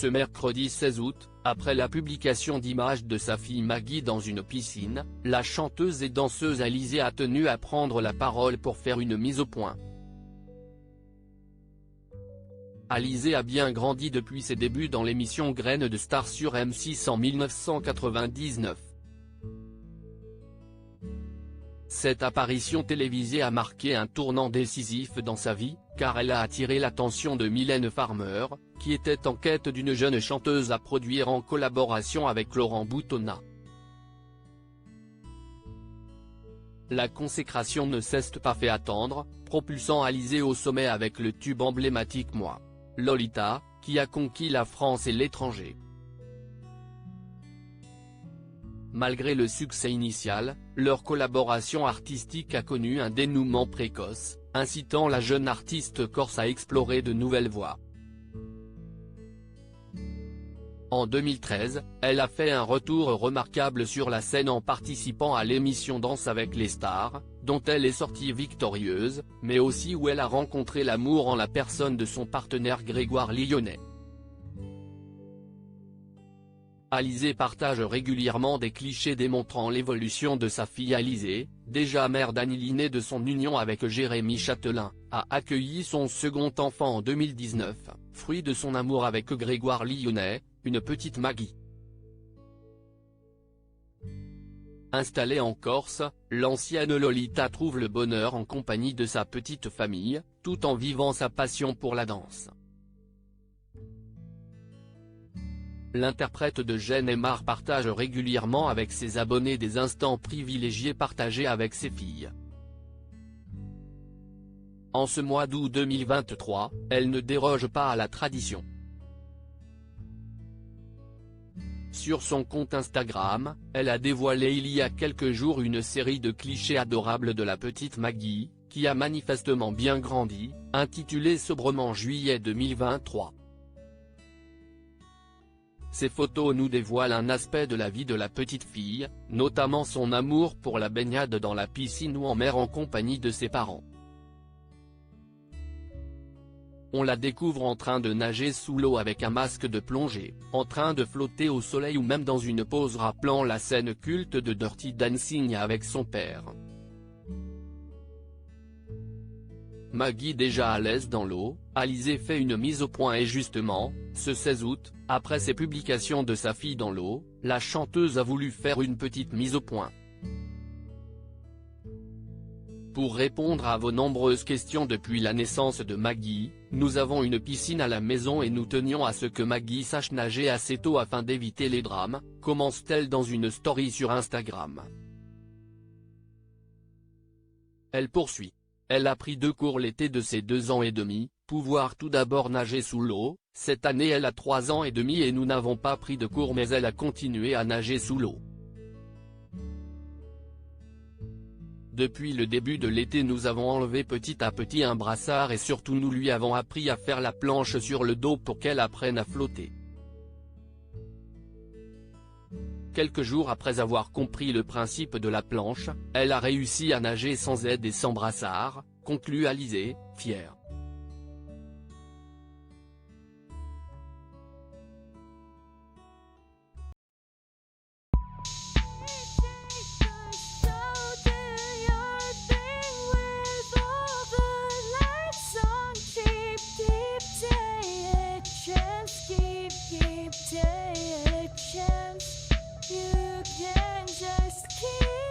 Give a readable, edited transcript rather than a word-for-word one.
Ce mercredi 16 août, après la publication d'images de sa fille Maggie dans une piscine, la chanteuse et danseuse Alizée a tenu à prendre la parole pour faire une mise au point. Alizée a bien grandi depuis ses débuts dans l'émission Graines de Star sur M6 en 1999. Cette apparition télévisée a marqué un tournant décisif dans sa vie, car elle a attiré l'attention de Mylène Farmer, qui était en quête d'une jeune chanteuse à produire en collaboration avec Laurent Boutonnat. La consécration ne s'est pas fait attendre, propulsant Alizée au sommet avec le tube emblématique Moi, Lolita, qui a conquis la France et l'étranger. Malgré le succès initial, leur collaboration artistique a connu un dénouement précoce, incitant la jeune artiste corse à explorer de nouvelles voies. En 2013, elle a fait un retour remarquable sur la scène en participant à l'émission Danse avec les stars, dont elle est sortie victorieuse, mais aussi où elle a rencontré l'amour en la personne de son partenaire Grégoire Lyonnais. Alizée partage régulièrement des clichés démontrant l'évolution de sa fille. Alizée, déjà mère d'Anneli née de son union avec Jérémy Châtelain, a accueilli son second enfant en 2019, fruit de son amour avec Grégoire Lyonnais, une petite Maggie. Installée en Corse, l'ancienne Lolita trouve le bonheur en compagnie de sa petite famille, tout en vivant sa passion pour la danse. L'interprète de Jeanne Aymar partage régulièrement avec ses abonnés des instants privilégiés partagés avec ses filles. En ce mois d'août 2023, elle ne déroge pas à la tradition. Sur son compte Instagram, elle a dévoilé il y a quelques jours une série de clichés adorables de la petite Maggie, qui a manifestement bien grandi, intitulée sobrement Juillet 2023. Ces photos nous dévoilent un aspect de la vie de la petite fille, notamment son amour pour la baignade dans la piscine ou en mer en compagnie de ses parents. On la découvre en train de nager sous l'eau avec un masque de plongée, en train de flotter au soleil ou même dans une pose rappelant la scène culte de Dirty Dancing avec son père. Maggie déjà à l'aise dans l'eau, Alizée fait une mise au point et justement, ce 16 août, après ses publications de sa fille dans l'eau, la chanteuse a voulu faire une petite mise au point. Pour répondre à vos nombreuses questions depuis la naissance de Maggie, nous avons une piscine à la maison et nous tenions à ce que Maggie sache nager assez tôt afin d'éviter les drames, commence-t-elle dans une story sur Instagram. Elle poursuit. Elle a pris 2 cours l'été de ses 2 ans et demi, pouvoir tout d'abord nager sous l'eau, cette année elle a 3 ans et demi et nous n'avons pas pris de cours mais elle a continué à nager sous l'eau. Depuis le début de l'été nous avons enlevé petit à petit un brassard et surtout nous lui avons appris à faire la planche sur le dos pour qu'elle apprenne à flotter. Quelques jours après avoir compris le principe de la planche, elle a réussi à nager sans aide et sans brassard, conclut Alizée, fière. You can just keep